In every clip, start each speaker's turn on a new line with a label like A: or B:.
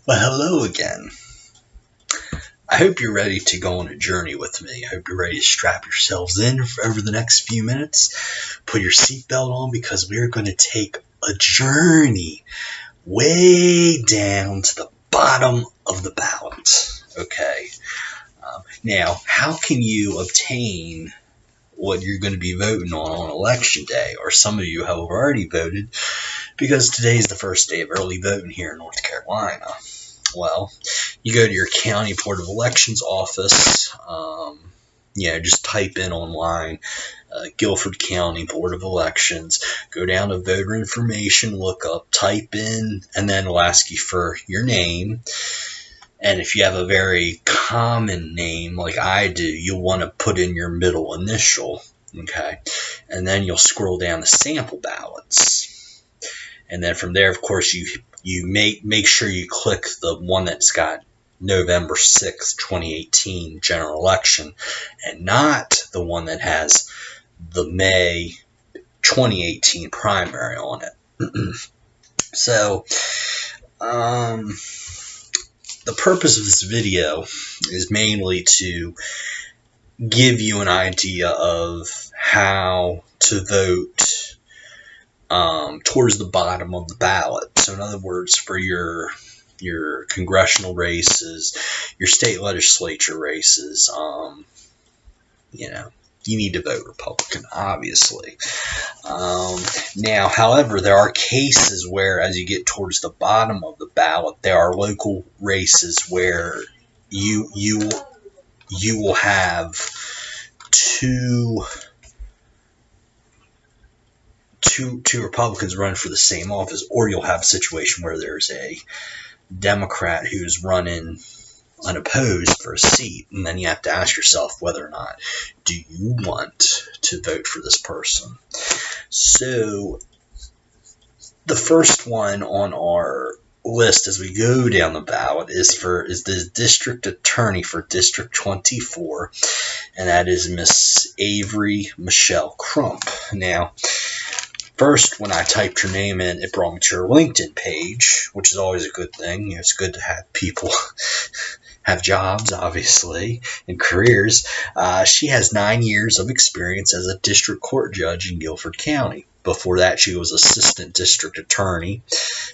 A: Well, hello again. I hope you're ready to go on a journey with me. I hope you're ready to strap yourselves in for over the next few minutes. Put your seatbelt on because we're going to take a journey way down to the bottom of the ballot. Okay. Now, how can you obtain what you're going to be voting on election day? Or some of you have already voted because today is the first day of early voting here in North Carolina. Well, you go to your county board of elections office. Just type in online Guilford County Board of Elections. Go down to voter information, look up, type in, and then it'll ask you for your name. And if you have a very common name like I do, you'll want to put in your middle initial. Okay, and then you'll scroll down to sample ballots. And then from there, of course, you make sure you click the one that's got November 6th, 2018 general election, and not the one that has the May 2018 primary on it. So, the purpose of this video is mainly to give you an idea of how to vote towards the bottom of the ballot. So in other words, for your congressional races, your state legislature races, you need to vote Republican, obviously. Now, however, there are cases where, as you get towards the bottom of the ballot, there are local races where you will have two Republicans running for the same office, or you'll have a situation where there's a Democrat who's running unopposed for a seat, and then you have to ask yourself whether or not do you want to vote for this person. So the first one on our list as we go down the ballot is the district attorney for District 24, and that is Miss Avery Michelle Crump. Now, first, when I typed your name in, it brought me to her LinkedIn page, which is always a good thing. It's good to have people have jobs, obviously, and careers. She has 9 years of experience as a district court judge in Guilford County. Before that, she was assistant district attorney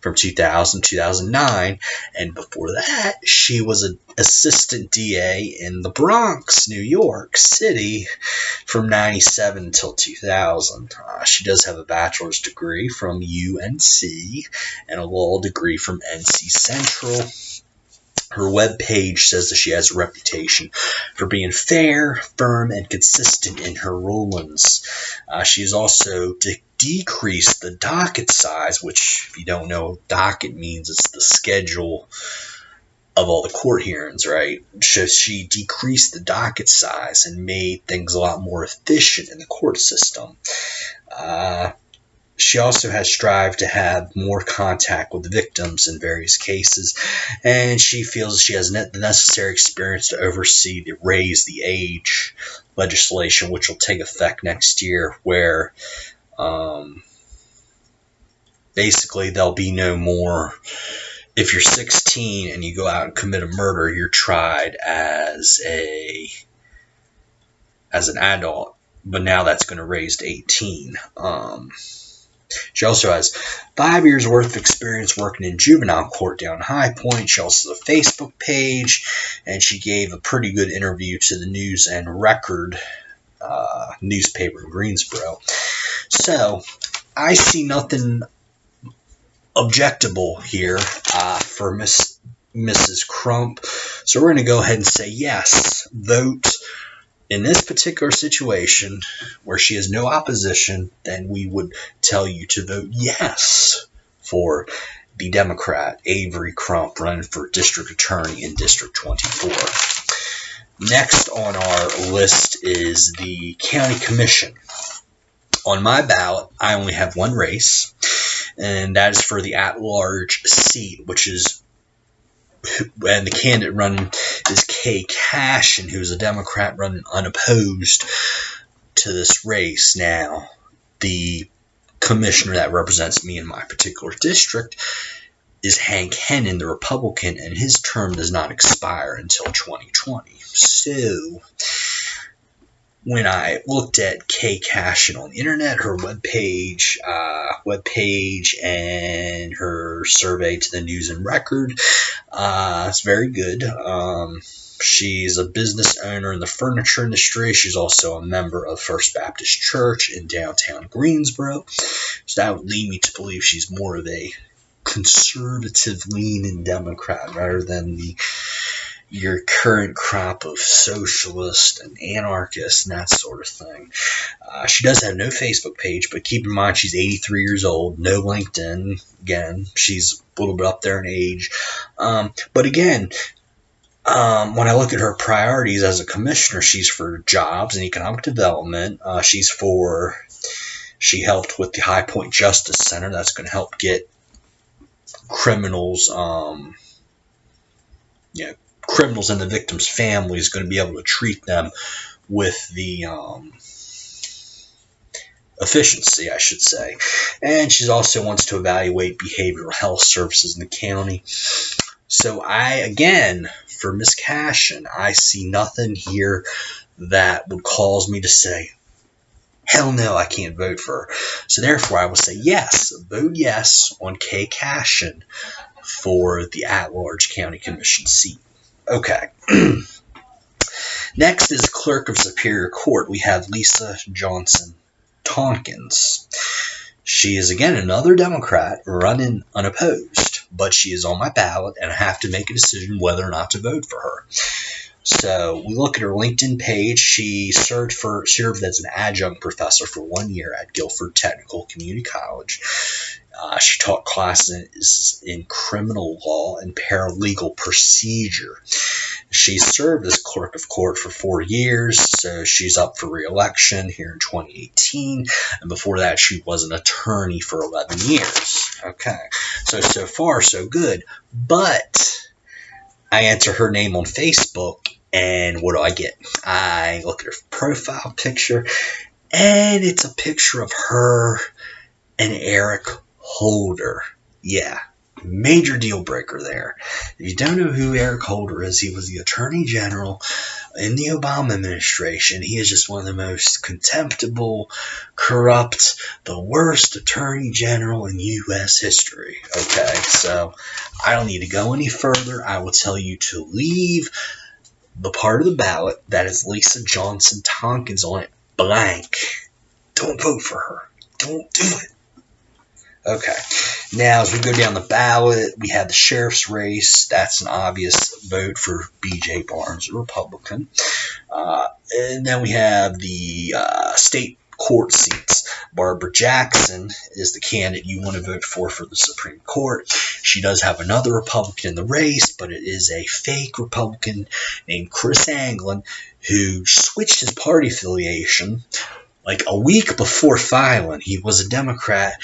A: from 2000 to 2009. And before that, she was an assistant DA in the Bronx, New York City from 97 until 2000. She does have a bachelor's degree from UNC and a law degree from NC Central. Her webpage says that she has a reputation for being fair, firm, and consistent in her rulings. She has also decreased the docket size, which, if you don't know, docket means it's the schedule of all the court hearings, right? So she decreased the docket size and made things a lot more efficient in the court system. She also has strived to have more contact with victims in various cases, and she feels she has the necessary experience to oversee the raise the age legislation, which will take effect next year, where basically there'll be no more, if you're 16 and you go out and commit a murder, you're tried as an adult, but now that's going to raise to 18. She also has 5 years worth of experience working in juvenile court down in High Point. She also has a Facebook page, and she gave a pretty good interview to the News and Record newspaper in Greensboro. So I see nothing objectable here for Mrs. Crump. So we're going to go ahead and say yes, vote. In this particular situation, where she has no opposition, then we would tell you to vote yes for the Democrat, Avery Crump, running for district attorney in District 24. Next on our list is the county commission. On my ballot, I only have one race, and that is for the at-large seat, and the candidate running is Kay Cashin, who's a Democrat running unopposed to this race. Now, the commissioner that represents me in my particular district is Hank Hennon, the Republican, and his term does not expire until 2020. So, when I looked at Kay Cashin on the internet, her webpage, and her survey to the News and Record, it's very good. She's a business owner in the furniture industry. She's also a member of First Baptist Church in downtown Greensboro. So that would lead me to believe she's more of a conservative leaning Democrat rather than your current crop of socialists and anarchists and that sort of thing. She does have no Facebook page, but keep in mind she's 83 years old, no LinkedIn. Again, she's a little bit up there in age. But again, when I look at her priorities as a commissioner, she's for jobs and economic development. She helped with the High Point Justice Center. That's going to help get criminals, criminals and the victims' families, going to be able to treat them with the efficiency, I should say. And she also wants to evaluate behavioral health services in the county. So for Ms. Cashin, I see nothing here that would cause me to say, hell no, I can't vote for her. So therefore, I will say yes, vote yes on Kay Cashin for the at-large county commission seat. Okay. Next is Clerk of Superior Court. We have Lisa Johnson Tompkins. She is, again, another Democrat running unopposed, but she is on my ballot, and I have to make a decision whether or not to vote for her. So we look at her LinkedIn page. She served as an adjunct professor for 1 year at Guilford Technical Community College. She taught classes in criminal law and paralegal procedure. She served as clerk of court for 4 years, so she's up for re-election here in 2018. And before that, she was an attorney for 11 years. Okay, so far, so good. But I enter her name on Facebook, and what do I get? I look at her profile picture, and it's a picture of her and Eric Holder. Yeah, major deal breaker there. If you don't know who Eric Holder is, he was the Attorney General in the Obama administration. He is just one of the most contemptible, corrupt, the worst Attorney General in U.S. history. Okay, so I don't need to go any further. I will tell you to leave the part of the ballot that is Lisa Johnson Tompkins on it blank. Don't vote for her. Don't do it. Okay, now as we go down the ballot, we have the sheriff's race. That's an obvious vote for B.J. Barnes, a Republican. And then we have the state court seats. Barbara Jackson is the candidate you want to vote for the Supreme Court. She does have another Republican in the race, but it is a fake Republican named Chris Anglin who switched his party affiliation like a week before filing. He was a Democrat.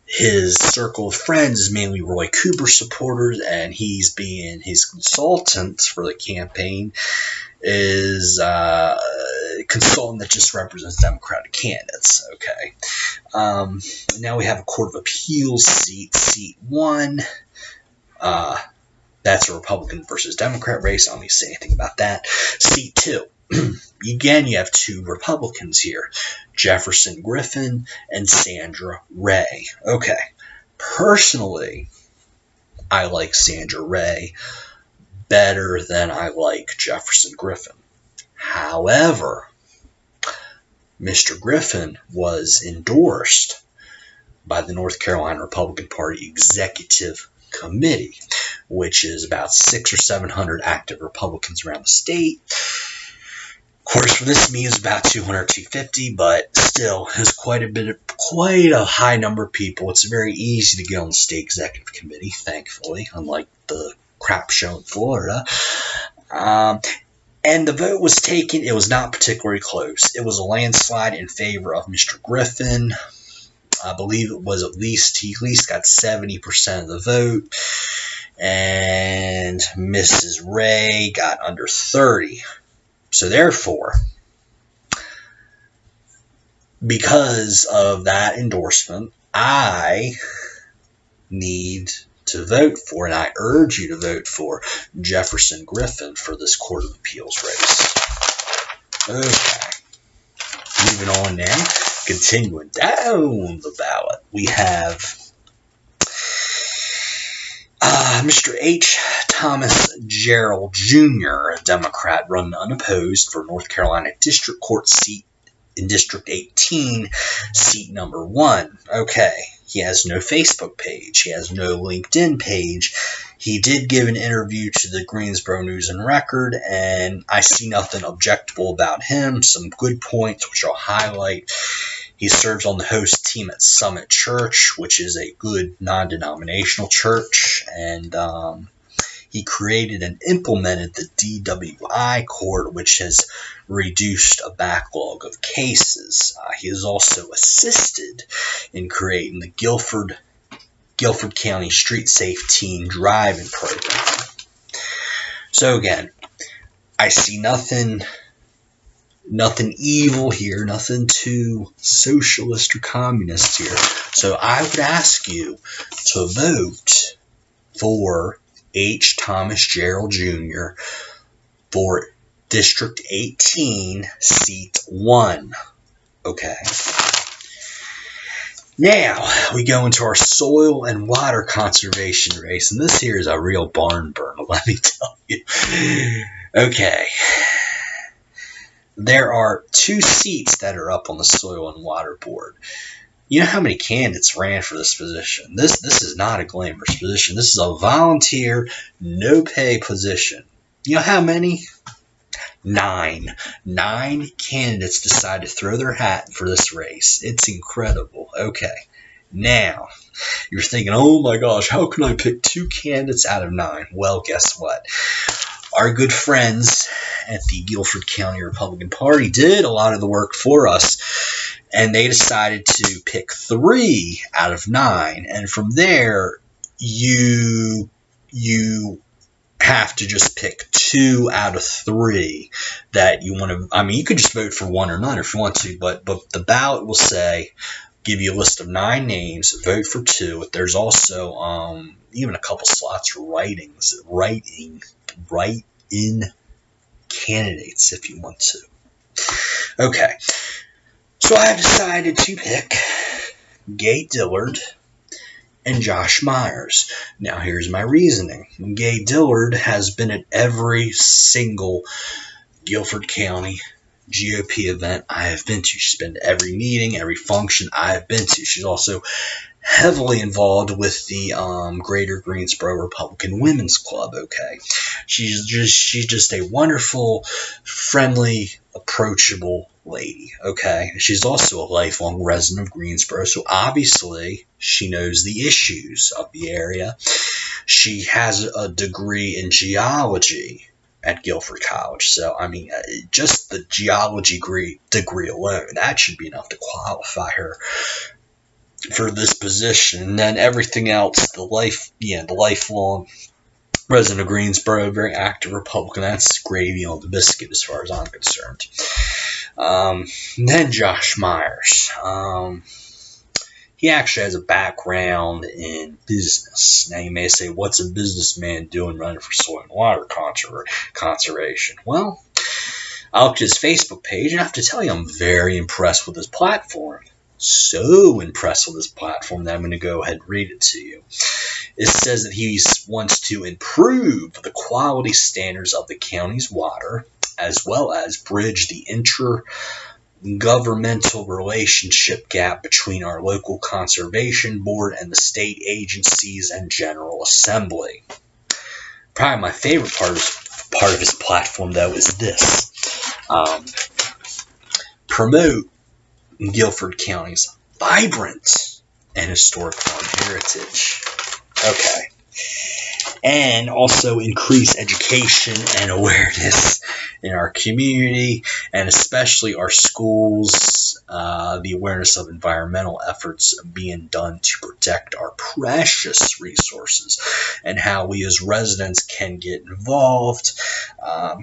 A: His circle of friends is mainly Roy Cooper supporters, and he's being his consultant for the campaign is a consultant that just represents Democratic candidates. Okay. Now we have a Court of Appeals seat 1. That's a Republican versus Democrat race. I don't need to say anything about that. Seat 2. Again, you have 2 Republicans here, Jefferson Griffin and Sandra Ray. Okay, personally, I like Sandra Ray better than I like Jefferson Griffin. However, Mr. Griffin was endorsed by the North Carolina Republican Party Executive Committee, which is about 600 or 700 active Republicans around the state. Of course, for this meeting, it's about 200, 250, but still, it's quite a high number of people. It's very easy to get on the state executive committee, thankfully, unlike the crap show in Florida. And the vote was taken. It was not particularly close. It was a landslide in favor of Mr. Griffin. I believe it was he at least got 70% of the vote. And Mrs. Ray got under 30%. So therefore, because of that endorsement, I need to to vote for, and I urge you to vote for Jefferson Griffin for this Court of Appeals race. Okay. Moving on now. Continuing down the ballot, we have Mr. H. Thomas Gerald Jr., a Democrat, running unopposed for North Carolina District Court seat in District 18, seat number 1. Okay, he has no Facebook page. He has no LinkedIn page. He did give an interview to the Greensboro News and Record, and I see nothing objectable about him. Some good points, which I'll highlight. He serves on the host team at Summit Church, which is a good non-denominational church, and he created and implemented the DWI court, which has reduced a backlog of cases. He has also assisted in creating the Guilford County Street Safe Teen Driving Program. So again, I see nothing evil here, nothing too socialist or communist here. So I would ask you to vote for H. Thomas Gerald Jr. for District 18, Seat 1. Okay. Now, we go into our soil and water conservation race, and this here is a real barn burner, let me tell you. Okay. There are 2 seats that are up on the Soil and Water Board. You know how many candidates ran for this position? This is not a glamorous position. This is a volunteer, no-pay position. You know how many? 9. 9 candidates decided to throw their hat for this race. It's incredible. Okay. Now, you're thinking, oh my gosh, how can I pick 2 candidates out of 9? Well, guess what? Our good friends at the Guilford County Republican Party did a lot of the work for us, and they decided to pick 3 out of 9, and from there, you have to just pick 2 out of 3 that you want to. I mean, you could just vote for 1 or none if you want to, but the ballot will say, give you a list of 9 names, vote for 2. There's also even a couple slots for writing in candidates if you want to. Okay, so I have decided to pick Gay Dillard and Josh Myers. Now here's my reasoning. Gay Dillard has been at every single Guilford County GOP event I have been to. She's been to every meeting, every function I have been to. She's also heavily involved with the Greater Greensboro Republican Women's Club. Okay, she's just a wonderful, friendly, approachable lady. Okay, she's also a lifelong resident of Greensboro, so obviously she knows the issues of the area. She has a degree in geology at Guilford College, so I mean, just the geology degree alone, that should be enough to qualify her for this position. And then everything else, the lifelong resident of Greensboro, very active Republican, that's gravy on the biscuit as far as I'm concerned. Then Josh Myers. He actually has a background in business. Now you may say, what's a businessman doing running for soil and water conservation? Well, I looked at his Facebook page, and I have to tell you, I'm very impressed with his platform. So impressed with his platform that I'm going to go ahead and read it to you. It says that he wants to improve the quality standards of the county's water, as well as bridge the intergovernmental relationship gap between our local conservation board and the state agencies and General Assembly. Probably my favorite part of his platform, though, is this. Promote Guilford County's vibrant and historic farm heritage. Okay. And also increase education and awareness in our community, and especially our schools, the awareness of environmental efforts being done to protect our precious resources and how we as residents can get involved.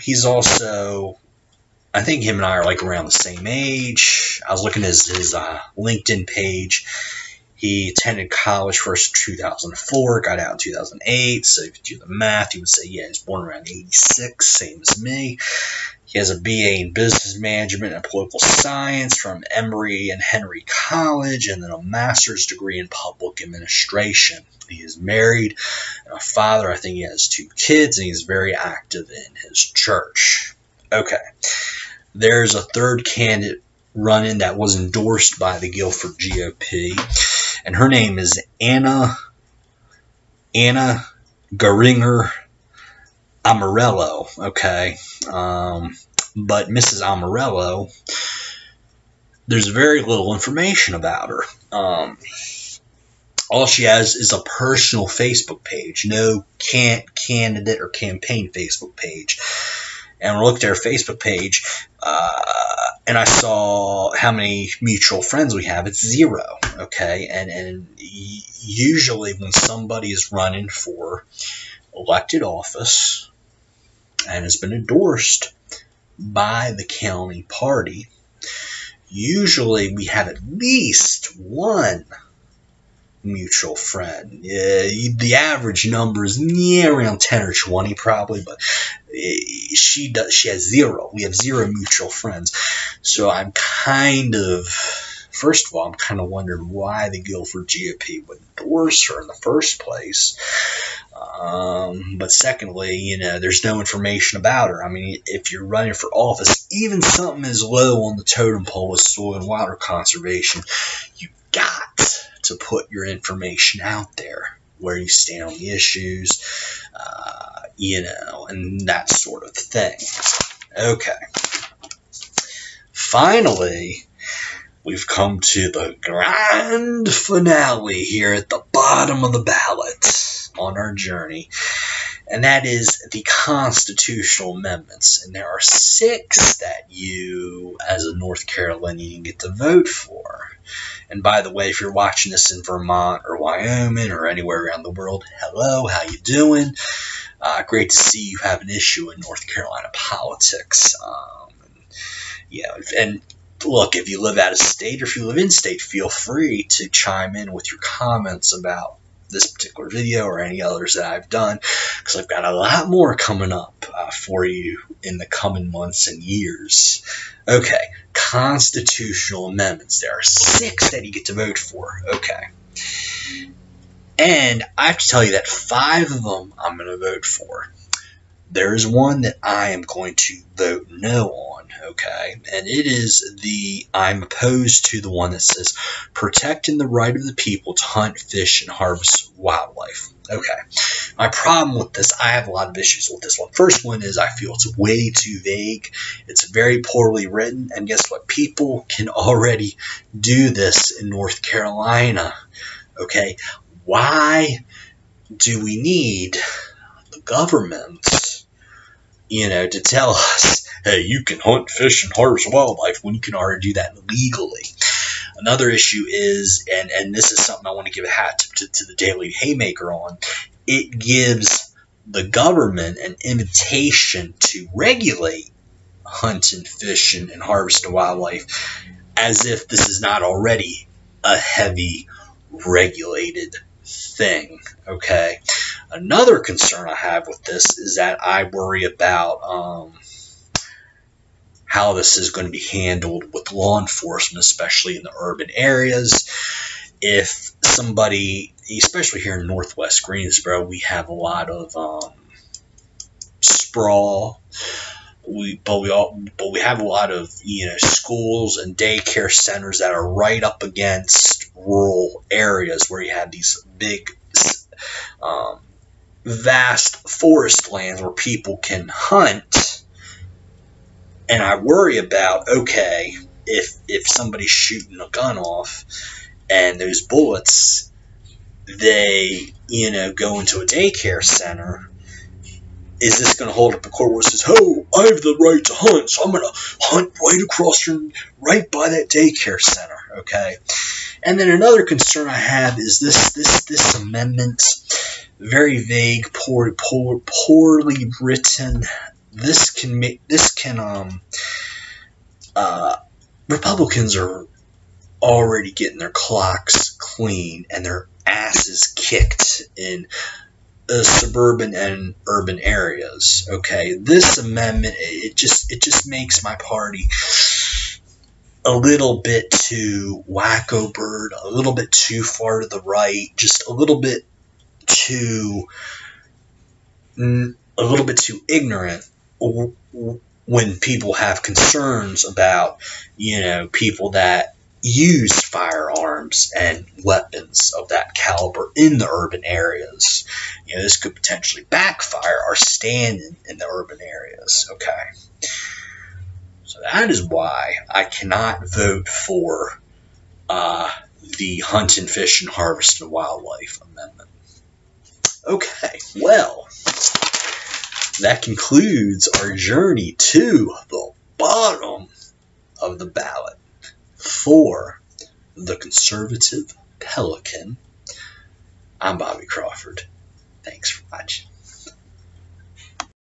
A: He's also, I think him and I are like around the same age. I was looking at his LinkedIn page. He attended college first in 2004, got out in 2008. So if you do the math, you would say, yeah, he was born around 86, same as me. He has a BA in Business Management and Political Science from Emory and Henry College, and then a master's degree in Public Administration. He is married and a father. I think he has 2 kids, and he's very active in his church. Okay. There's a third candidate run-in that was endorsed by the Guilford GOP, and her name is Anna Geringer Amarello, okay? But Mrs. Amarello, there's very little information about her. All she has is a personal Facebook page, no candidate or campaign Facebook page. And I looked at her Facebook page, and I saw how many mutual friends we have. It's 0, okay? And usually when somebody is running for elected office and has been endorsed by the county party, usually we have at least one mutual friend. The average number is around 10 or 20 probably, but she has 0. We have 0 mutual friends. So first of all, I'm kind of wondering why the Guilford GOP would endorse her in the first place. But secondly, there's no information about her. I mean, if you're running for office, even something as low on the totem pole as soil and water conservation, you got to put your information out there, where you stand on the issues, and that sort of thing. Okay. Finally, we've come to the grand finale here at the bottom of the ballot on our journey, and that is the constitutional amendments. And there are 6 that you, as a North Carolinian, get to vote for. And by the way, if you're watching this in Vermont or Wyoming or anywhere around the world, hello, how you doing? Great to see you have an issue in North Carolina politics. And look, if you live out of state or if you live in state, feel free to chime in with your comments about this particular video or any others that I've done, because I've got a lot more coming up for you in the coming months and years. Okay, constitutional amendments. There are 6 that you get to vote for. Okay. And I have to tell you that 5 of them I'm going to vote for. There's one that I am going to vote no on, okay? And it is I'm opposed to the one that says protecting the right of the people to hunt, fish, and harvest wildlife. Okay. My problem with this, I have a lot of issues with this one. First one is I feel it's way too vague. It's very poorly written. And guess what? People can already do this in North Carolina. Okay. Why do we need the government, to tell us, hey, you can hunt, fish, and harvest wildlife when you can already do that legally? Another issue is, and this is something I want to give a hat to the Daily Haymaker on, it gives the government an invitation to regulate hunting, fishing, and harvesting wildlife as if this is not already a heavy regulated thing, okay? Another concern I have with this is that I worry about how this is going to be handled with law enforcement, especially in the urban areas. If somebody, especially here in Northwest Greensboro, we have a lot of sprawl. But we have a lot of schools and daycare centers that are right up against rural areas where you have these big vast forest lands where people can hunt. And I worry about, okay, if somebody's shooting a gun off and those bullets, they go into a daycare center, is this going to hold up a court where it says, oh, I have the right to hunt, so I'm going to hunt right by that daycare center, okay? And then another concern I have is this amendment, very vague, poorly written. Republicans are already getting their clocks clean and their asses kicked in suburban and urban areas. Okay, this amendment, it just makes my party a little bit too wacko bird, a little bit too far to the right, just a little bit too ignorant when people have concerns about, people that use firearms and weapons of that caliber in the urban areas. This could potentially backfire our standing in the urban areas. Okay. So that is why I cannot vote for the Hunt and Fish and Harvest and Wildlife Amendment. Okay, well, that concludes our journey to the bottom of the ballot for the conservative Pelican. I'm Bobby Crawford. Thanks for watching.